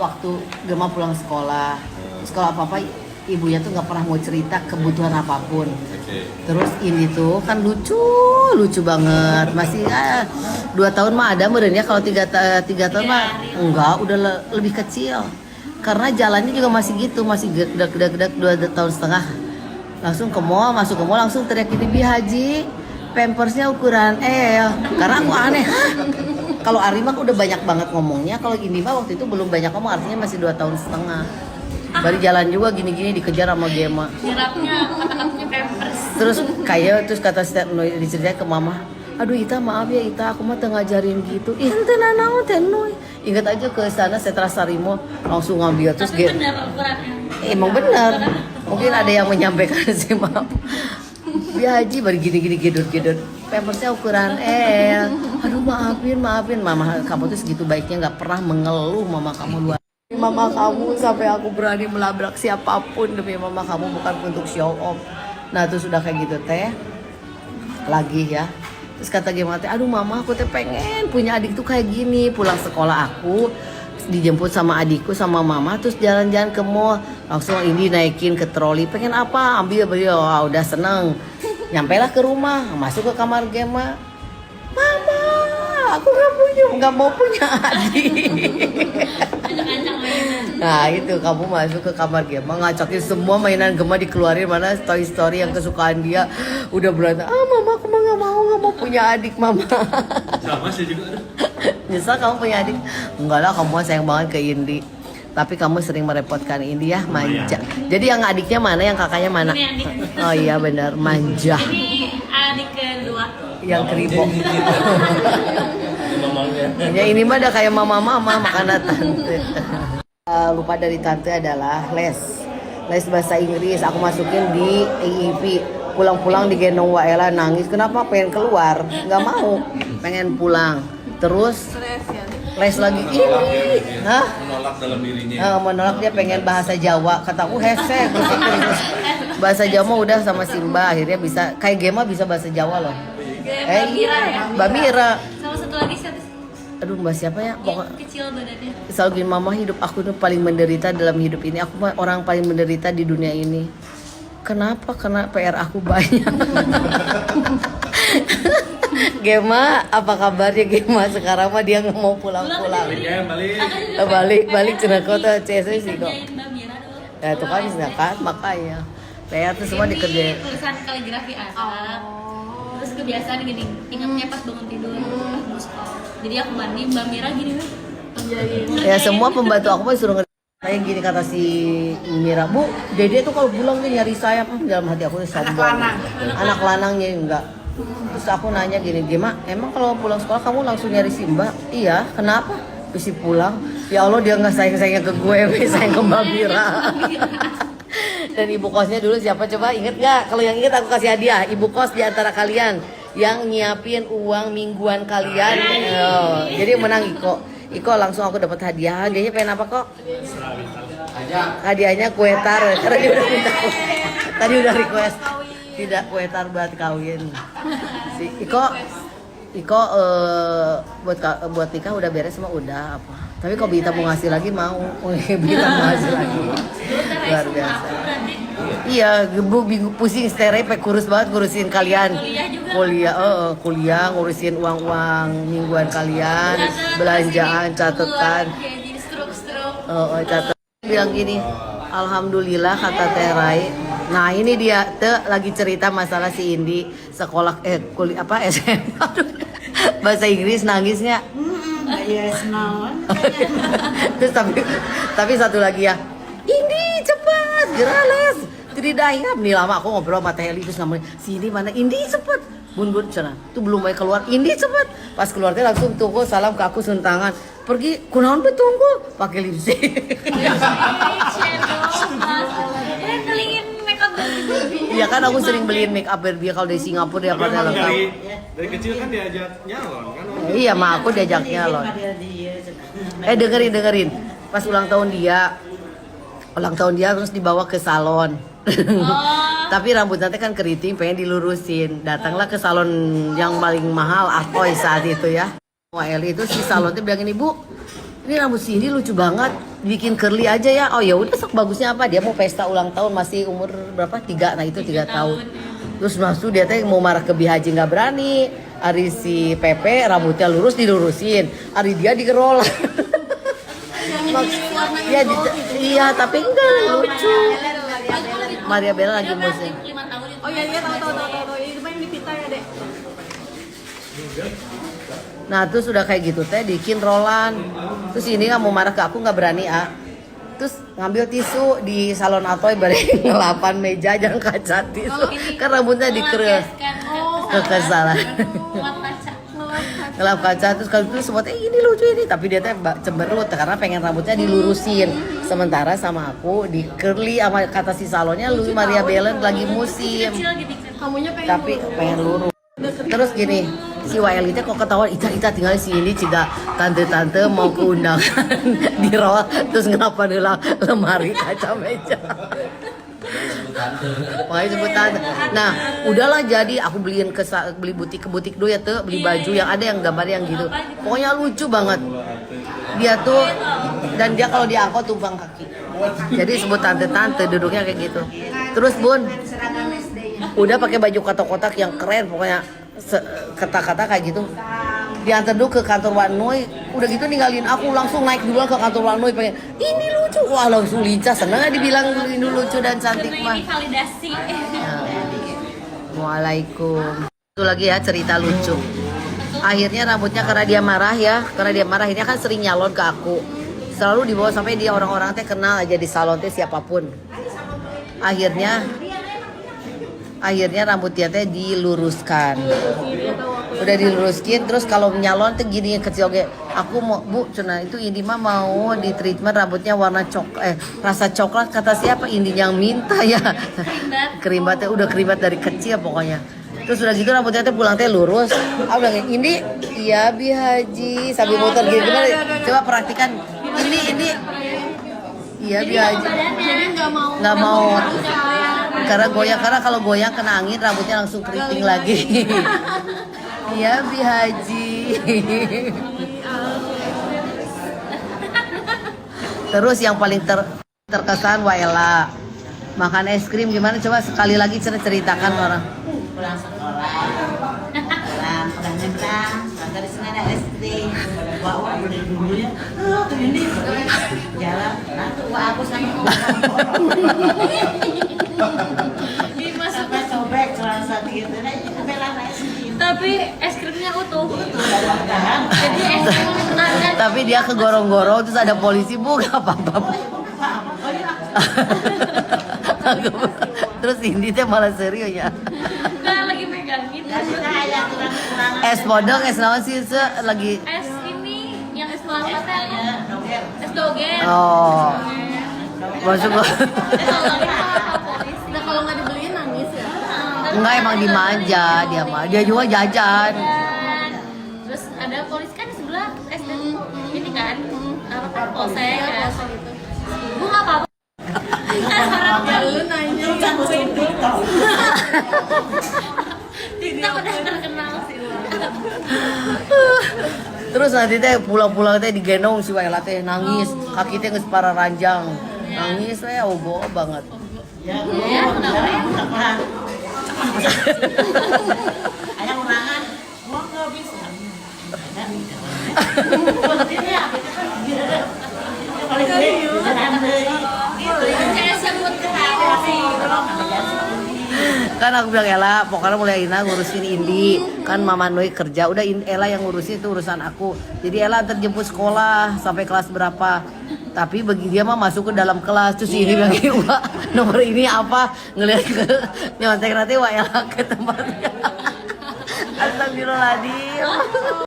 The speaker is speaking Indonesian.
waktu Gema pulang sekolah apa-apa ibunya tuh nggak pernah mau cerita kebutuhan apapun. Terus ini tuh kan lucu banget, masih 2 tahun mah ada merenya, kalau 3 tahun mah enggak, udah lebih kecil. Karena jalannya juga masih gitu, masih gedak 2 tahun setengah. Langsung ke mall, masuk ke mall langsung teriak ini, Bi Haji, pampersnya ukuran L. Karena aku aneh, kalau Ari mah udah banyak banget ngomongnya, kalau ini mah waktu itu belum banyak ngomong, artinya masih 2 tahun setengah. Baru jalan juga gini-gini dikejar sama Gema. Nyerapnya kata-katanya pampers. Terus kata Step diceritain ke mama, aduh Ita maaf ya Ita, aku mah tengah ngajarin gitu. Ih ente nanaon teh Noy. Ingat aja ke sana Setra Sarimo langsung ngambil terus Tapi benar ukurannya. Emang benar. Mungkin ada yang menyampaikan sih maaf. Dia Haji baru gini-gini gedut-gedut. Pampersnya ukuran L. Aduh maafin mama kamu tuh segitu baiknya, nggak pernah mengeluh mama kamu luar. Mama kamu sampai aku berani melabrak siapapun demi mama kamu, bukan untuk show off. Nah terus udah kayak gitu teh lagi ya. Terus kata Gema teh, aduh mama aku teh pengen punya adik tuh kayak gini. Pulang sekolah aku dijemput sama adikku sama mama, terus jalan-jalan ke mall, langsung ini naikin ke troli, pengen apa ambil beliau, udah seneng. Nyampailah ke rumah, masuk ke kamar Gema, mama aku nggak mau punya adik. Nah itu kamu masuk ke kamar Gema, ngacakin semua mainan Gema dikeluarin, mana Toy Story yang kesukaan dia, udah berantem, mama aku mah nggak mau punya adik mama. Sama sih juga. Nyesal kamu punya adik? Enggak lah, kamu sayang banget ke Indi. Tapi kamu sering merepotkan Indi ya, manja. Jadi yang adiknya mana, yang kakaknya mana? Ini adik. Oh iya benar, manja. Ini adik kedua. Yang keribo. Mamanya. Ya ini mah udah kayak mama makanya tante. Lupa dari tante adalah les bahasa Inggris. Aku masukin di EIP. Pulang-pulang digendong Waela nangis. Kenapa? Pengen keluar, nggak mau. Pengen pulang. Terus les lagi ini, menolak dalam dirinya. Menolak, dia pengen bahasa Jawa. Kataku hesek. Bahasa Jawa mah udah sama Simba, akhirnya bisa. Kayak Gema bisa bahasa Jawa loh. Mira ya. Mbak Mira. Sama satu lagi siapa sih? Aduh mbak siapa ya? Yang kecil badannya. Selalu gini, mama hidup aku tuh paling menderita dalam hidup ini. Aku mah orang paling menderita di dunia ini. Kenapa? Karena PR aku banyak. Gema, apa kabarnya Gema? Sekarang mah dia nggak mau pulang-pulang. Balik cenah kota CS sih kok. Mbak Mira dulu. Ya itu kan kan makanya. PR tuh semua dikerjain. Tulisan kaligrafi anak. Terus kebiasaan gini, ingatnya pas bangun tidur, mau sekolah. Jadi aku mandi, Mbak Mira gini weh. Ya semua pembantu aku mah suruh kayak gini, kata si Mira, Bu, Dede tuh kalau pulang tuh nyari saya. Dalam hati aku tuh sombong. Anak lanangnya enggak. Terus aku nanya gini, Gema, emang kalau pulang sekolah kamu langsung nyari Simba? Iya, kenapa? Bisa pulang. Ya Allah, dia nggak sayang-sayangnya ke gue, sayang ke Mbak Mira. Dan ibu kosnya dulu siapa coba, inget gak? Kalau yang inget aku kasih hadiah. Ibu kos di antara kalian yang nyiapin uang mingguan kalian. Oh, jadi menang Iko langsung aku dapat hadiah. Hadiahnya pengen apa kok? Hadiahnya kue tar. Karena dia udah minta. Tadi udah request. Tidak kue tar buat kawin. Si Iko buat nikah udah beres semua, udah apa. Tapi kalau Bita mau ngasih lagi mau. Bita mau ngasih lagi. Luar biasa. Iya, bingung pusing stereo, kurus banget ngurusin kalian. Kuliah ngurusin uang mingguan kalian, belanjaan, catatan. Catat. Bilang gini, alhamdulillah kata Teh Rai. Nah ini dia lagi cerita masalah si Indi sekolah kuliah apa SMA bahasa Inggris, nangisnya. Yes, naon. Terus tapi satu lagi ya, Indi cepat gerales. Jadi dayap nih, lama aku ngobrol sama Teh Eli, terus ngomong, si Indi mana? Indi cepet. Bun sana. Tuh belum mau keluar, Indi cepet. Pas keluar dia langsung tunggu salam ke aku, sun tangan. Pergi, kunaon be tunggu, pakai lipstick. Kelingin makeup Barbie. Iya kan aku sering beliin make up Barbie kalau dari Singapura dia pakai lengkap. Dari kecil kan diajak nyalon kan. Iya, mah aku diajak nyalon. Dengerin. Pas ulang tahun dia terus dibawa ke salon. Tapi rambut nanti kan keriting, pengen dilurusin. Datanglah ke salon yang paling mahal, Akoy saat itu ya. Wah Eli itu si salon itu bilang, ini Bu, ini rambut Cindy lucu banget. bikin curly aja ya. Oh ya udah, sok bagusnya apa, dia mau pesta ulang tahun masih umur berapa, 3, nah itu 3 tahun. Terus masuk dia teh mau marah ke Bihaji nggak berani. Ari si Pepe rambutnya lurus dilurusin, Ari dia digerol. Iya, iya tapi enggak lucu. Maria Bella lagi musim. 5 tahun itu. Oh iya iya tahu. Itu mah yang di pita ya, Dek. Nah terus udah kayak gitu teh bikin rolan. Terus ini nggak mau marah ke aku, nggak berani Terus ngambil tisu di salon Atoy bareng ngelapan meja jangan kaca tisu. Kan rambutnya dikeres. Kekesalan. Ngelap kaca. Ngelap kaca terus kalau itu semua ini lucu ini, tapi dia teh cemberut karena pengen rambutnya dilurusin. Sementara sama aku di curly sama kata si salonnya Louis Maria Belen lagi musim. Kecil gitu kan. Kamunya pengen Tapi pengen lurus. Terus gini, si Wael itu kok ketahuan Ita tinggal di sini jika tante-tante mau ke undangan di rawat terus ngapa dulu lemari kaca meja. Makanya sebut tante. Nah, udahlah jadi aku beli butik ke butik dulu ya tuh, beli baju yang ada yang gambar yang gitu. Pokoknya lucu banget. Dia tuh dan dia kalau diangkut tumpang kaki. Jadi sebut tante-tante duduknya kayak gitu. Terus Bun, udah pakai baju kotak-kotak yang keren pokoknya kata-kata kayak gitu. Diantar dulu ke kantor Wanoi, udah gitu ninggalin aku langsung naik duluan ke kantor Wanoi pengen ini lucu, wah langsung lincah, seneng aja dibilang ini lucu dan cantik mah. Ini validasi. Waalaikum. Itu lagi ya cerita lucu. Akhirnya rambutnya karena dia marah akhirnya kan sering nyalon ke aku. Selalu dibawa sampai dia orang-orang teh kenal aja di salon teh siapapun. Akhirnya rambutnya teh diluruskan. Udah diluruskin terus kalau nyalon tuh gini kecil oke. Aku mau Bu, cina itu Indi mah mau di treatment rambutnya warna rasa coklat kata siapa Indi yang minta ya. Kerimbatnya udah kerimbat dari kecil pokoknya. Terus udah gitu rambutnya teh pulang teh lurus. Aku bilang Indi, iya Bi Haji sambil muter gitu gimana? Coba perhatikan. Ini iya Bi Haji. jadi Nggak mau. Karena kalau goyang kena angin rambutnya langsung keriting lagi. Iya Bi Haji. Terus yang paling terkesan Waela makan es krim gimana, coba sekali lagi ceritakan orang. Pulang sekolah, pulang nyebrang, dari sini ada es krim, bawa beli dulu ya. Ini jalan, nanti aku sama sampai sobek celana satu gitu, bela es krim. Tapi es krimnya utuh. Mudah-mudahan. Jadi es krim ada. Tapi dia kegorong-gorong terus ada polisi, Bu, gak apa-apa. Terus ini teh malah serius ya. Enggak lagi megang gitu. Es podong, es naon sih lagi. Es ini yang es kelapa teh. Es doger. Oh. Masuk gua. Nah kalau nggak dibeliin nangis ya. Enggak, emang dimanja dia mah. Dia juga jajan. Terus ada polisi kan di sebelah es dan ini kan apa kan polsek kan. Bu nggak apa-apa. Lu nanya Cantuin TikTok. TikTok udah terkenal sih. Terus nanti teh pulang-pulang teh digendong si Waela teh nangis, kaki teh geus para ranjang. Nangis we ogo banget. Ya, kenapa ya? ayah ulangan, mau nggak bisa. Paling Saya sebut ke hati. Kan aku bilang Ella, pokoknya mulai Ina ngurusin Indi. Kan Mama Noi kerja, udah Ella yang ngurusin itu urusan aku. Jadi Ella antar jemput sekolah sampai kelas berapa. Tapi bagi dia mah masuk ke dalam kelas. Terus ini bilang, Wah, nomor ini apa? Ngeliat ke nyontek nanti Wah Ella ke tempatnya. Astagfirullahaladzim.